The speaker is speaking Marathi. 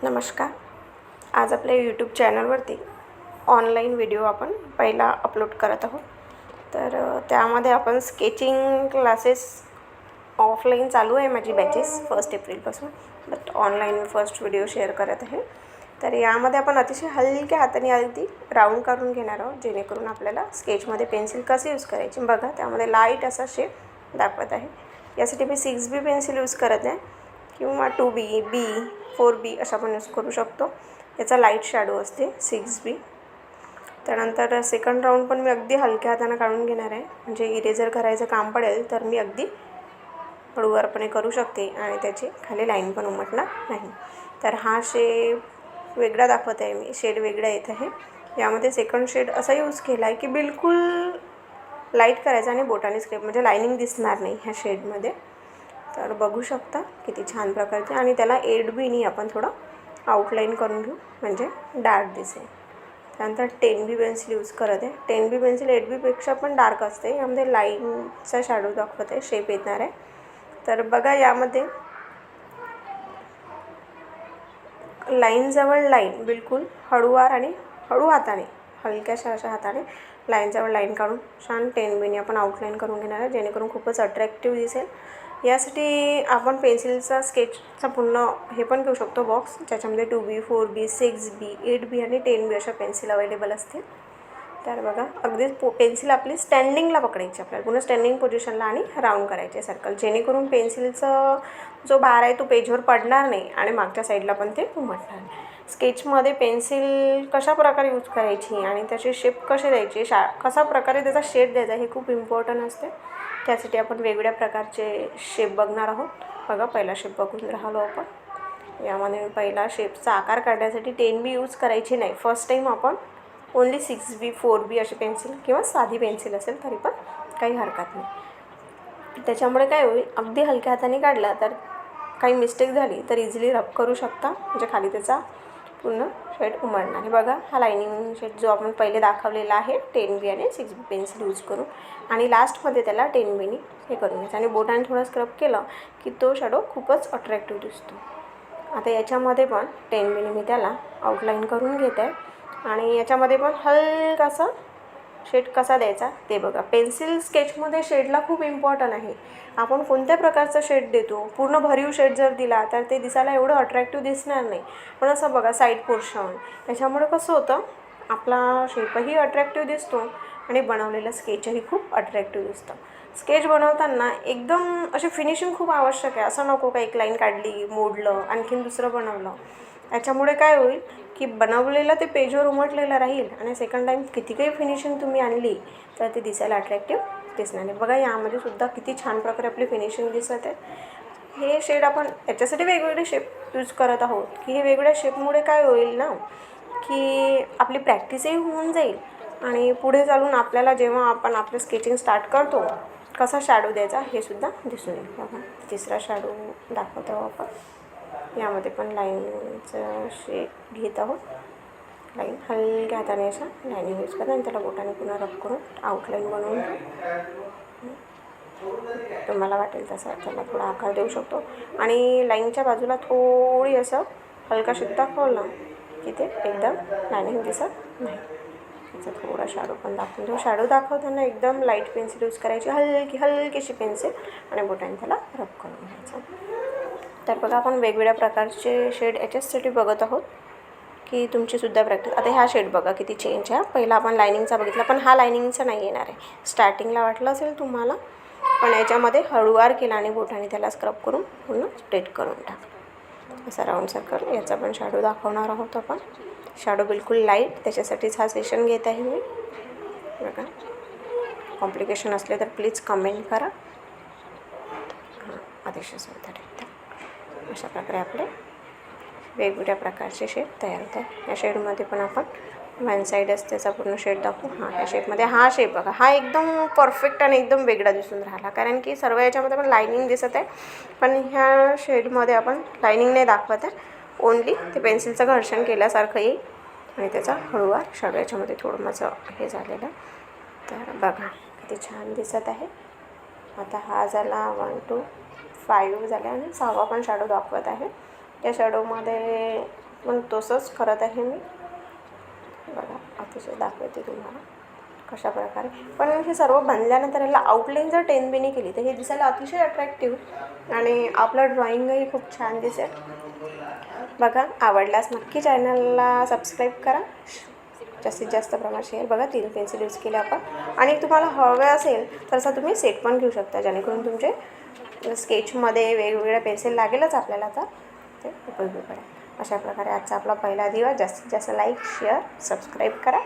नमस्कार. आज आपल्या यूट्यूब चॅनलवरती ऑनलाईन व्हिडिओ आपण पहिला अपलोड करत आहोत. तर त्यामध्ये आपण स्केचिंग क्लासेस ऑफलाईन चालू आहे माझी बॅचेस 1 एप्रिलपासून, but online first video share करत आहे. तर यामध्ये आपण अतिशय हलक्या हाताने अगदी राऊंड काढून घेणार आहोत, जेणेकरून आपल्याला स्केचमध्ये पेन्सिल कशी यूज करायची बघा. त्यामध्ये लाईट असा शेप दाखवत आहे. यासाठी मी 6B पेन्सिल यूज करत आहे किंवा 2B, B, 4B अशा पण यूज करू शकतो. याचा लाईट शॅडो असते 6B. त्यानंतर सेकंड राऊंड पण मी अगदी हलक्या हाताने काढून घेणार आहे, म्हणजे इरेजर करायचं काम पडेल तर मी अगदी हळूवारपणे करू शकते आणि त्याची खाली लाईन पण उमटणार नाही. तर हा शेप वेगळा दाखवत आहे मी, शेड वेगळा येत आहे. यामध्ये सेकंड शेड असा यूज केला आहे की बिलकुल लाईट करायचा आणि बोटाने स्क्रेप, म्हणजे लाईनिंग दिसणार नाही ह्या शेडमध्ये. तर बघू शकता किती छान प्रकारचे, आणि त्याला 8Bनी आपण थोडं आउटलाईन करून घेऊ, म्हणजे डार्क दिसेल. त्यानंतर 10B पेन्सिल यूज करत आहे. 10B पेन्सिल 8Bपेक्षा पण डार्क असते. यामध्ये लाईनचा शॅडो दाखवत आहे, शेप येणार आहे. तर बघा, यामध्ये लाईनजवळ लाईन बिलकुल हळूवार आणि हळू हाताने, हलक्याशा अशा हाताने लाईनजवळ लाईन काढून छान 10Bने आपण आउटलाईन करून घेणार आहे, जेणेकरून खूपच अट्रॅक्टिव्ह दिसेल. यासाठी आपण पेन्सिलचा स्केचचा पूर्ण हे पण घेऊ शकतो बॉक्स, ज्याच्यामध्ये 2B, 4B, 6B, 8B आणि 10B अशा पेन्सिल अवेलेबल असतील. तर बघा, अगदी पेन्सिल आपली स्टँडिंगला पकडायची, आपल्याला पूर्ण स्टँडिंग पोझिशनला, आणि राऊंड करायचे सर्कल, जेणेकरून पेन्सिलचं जो बार आहे तो पेजवर पडणार नाही आणि मागच्या साईडला पण ते उमटणार नाही. स्केचमध्ये पेन्सिल कशा प्रकारे यूज करायची आणि त्याचे शेप कसे द्यायचे, कशा प्रकारे त्याचा शेड द्यायचा हे खूप इम्पॉर्टंट असते. त्यासाठी आपण वेगवेगळ्या प्रकारचे शेप बघणार आहोत. बघा, पहिला शेप बघून राहिलो आपण. यामध्ये मी पहिला शेपचा आकार काढण्यासाठी 10B यूज करायची नाही. फर्स्ट टाईम आपण ओन्ली 6B, 4B अशी पेन्सिल किंवा साधी पेन्सिल असेल तरी पण काही हरकत नाही. त्याच्यामुळे काय होईल, अगदी हलक्या हाताने काढला तर काही मिस्टेक झाली तर इझिली रब करू शकता, म्हणजे खाली त्याचा पूर्ण शेड उमटणार आहे. बघा, हा लाईनिंग शेड जो आपण पहिले दाखवलेला आहे 10B आणि 6B पेन्सिल यूज करून, आणि लास्टमध्ये त्याला 10Bनी हे करून घ्यायचं आणि बोटाने थोडं स्क्रब केलं की तो शॅडो खूपच अट्रॅक्टिव्ह दिसतो. आता याच्यामध्ये पण 10Bनी मी त्याला आउटलाईन करून घेत आहे, आणि याच्यामध्ये पण हलकासा शेड कसा द्यायचा ते बघा. पेन्सिल स्केचमध्ये शेडला खूप इम्पॉर्टंट आहे. आपण कोणत्या प्रकारचा शेड देतो, पूर्ण भरीव शेड जर दिला तर ते दिसायला एवढं अट्रॅक्टिव्ह दिसणार नाही. पण असं बघा, साईड पोर्शन, त्याच्यामुळे कसं होतं, आपला शेपही अट्रॅक्टिव्ह दिसतो आणि बनवलेलं स्केचही खूप अट्रॅक्टिव्ह दिसतं. स्केच बनवताना एकदम अशी फिनिशिंग खूप आवश्यक आहे. असं नको का एक लाईन काढली, मोडलं, आणखीन दुसरं बनवलं. याच्यामुळे काय होईल की बनवलेलं ते पेजवर उमटलेलं राहील, आणि सेकंड टाईम किती काही फिनिशिंग तुम्ही आणली तर ते दिसायला अट्रॅक्टिव्ह दिसणार नाही. बघा, यामध्ये सुद्धा किती छान प्रकारे आपली फिनिशिंग दिसत आहे. हे शेड आपण याच्यासाठी वेगवेगळे शेप यूज करत आहोत की हे वेगवेगळ्या शेपमुळे काय होईल ना, की आपली प्रॅक्टिसही होऊन जाईल, आणि पुढे चालून आपल्याला जेव्हा आपण आपलं स्केचिंग स्टार्ट करतो कसा शॅडो द्यायचा हे सुद्धा दिसून येईल. बघा, तिसरा शॅडो दाखवत आहोत आपण. यामध्ये पण लाईनचं शेप घेत आहोत. लाईन हलक्या हाताने अशा लाईनिंग यूज करतात आणि त्याला बोटाने पुन्हा रब करून आउटलाईन बनवून तुम्हाला वाटेल तसा त्याला थोडा आकार देऊ शकतो. आणि लाईनच्या बाजूला थोडी असं हलका शेप दाखवला की ते एकदम लाईनिंग दिसत नाही. त्याचा थोडा शॅडो पण दाखवून देऊ. शॅडो दाखवताना एकदम लाईट पेन्सिल यूज करायची, हलकीशी पेन्सिल, आणि बोटाने त्याला रब करून घ्यायचं. तर बघा, आपण वेगवेगळ्या प्रकारचे शेड याच्यासाठी बघत आहोत की तुमचीसुद्धा प्रॅक्टिस. आता हा शेड बघा किती चेंज आहे. पहिला आपण लाईनिंगचा बघितला, पण हा लाईनिंगचा नाही येणार आहे. स्टार्टिंगला वाटलं असेल तुम्हाला, पण याच्यामध्ये हळूवार केला आणि बोटाने त्याला स्क्रब करून पूर्ण स्ट्रेट करून टाकलं. असा राऊंड सर्कल. याचा पण शॅडो दाखवणार आहोत आपण. शॅडो बिलकुल लाईट, त्याच्यासाठीच हा सेशन घेत आहे मी. बघा, कॉम्प्लिकेशन असले तर प्लीज कमेंट करा. अतिशय सुंदर एकदम. अशा प्रकारे आपले वेगवेगळ्या प्रकारचे शेड तयार होतात. या शेडमध्ये पण आपण वन साईडच त्याचा पूर्ण शेड दाखवू. ह्या शेपमध्ये हा शेप बघा, हा एकदम परफेक्ट आणि एकदम वेगळा दिसून राहिला, कारण की सर्व याच्यामध्ये पण लाईनिंग दिसत आहे, पण ह्या शेडमध्ये आपण लाईनिंग नाही दाखवत आहे. ओन्ली ते पेन्सिलचं घर्षण केल्यासारखं येईल आणि त्याचा हळूवार शॅडो याच्यामध्ये थोडं माझं हे झालेलं. तर बघा किती छान दिसत आहे. आता हा झाला 1 to 5 झाला, आणि 6वा पण शॅडो दाखवत आहे. या शॅडोमध्ये पण तसंच करत आहे मी. बघा अतिशय दाखवते तुम्हाला कशा प्रकारे. पण हे सर्व बनल्यानंतर याला आउटलाईन जर 10 बीने केली तर हे दिसायला अतिशय अट्रॅक्टिव्ह आणि आपलं ड्रॉइंगही खूप छान दिसेल. बघा आवडल्यास नक्की चॅनलला सबस्क्राईब करा, जास्तीत जास्त प्रमाणात शेअर. बघा 3 पेन्सिल यूज केले आपण. आणि तुम्हाला हवे असेल तर असं तुम्ही सेट पण घेऊ शकता, जेणेकरून तुमचे स्केचमध्ये वेगवेगळ्या पेन्सिल लागेलच आपल्याला, तर ते उपयोगी पडेल. अशा प्रकारे आजचा आपला पहिला दिवस. जास्तीत जास्त लाईक, शेअर, सबस्क्राईब करा.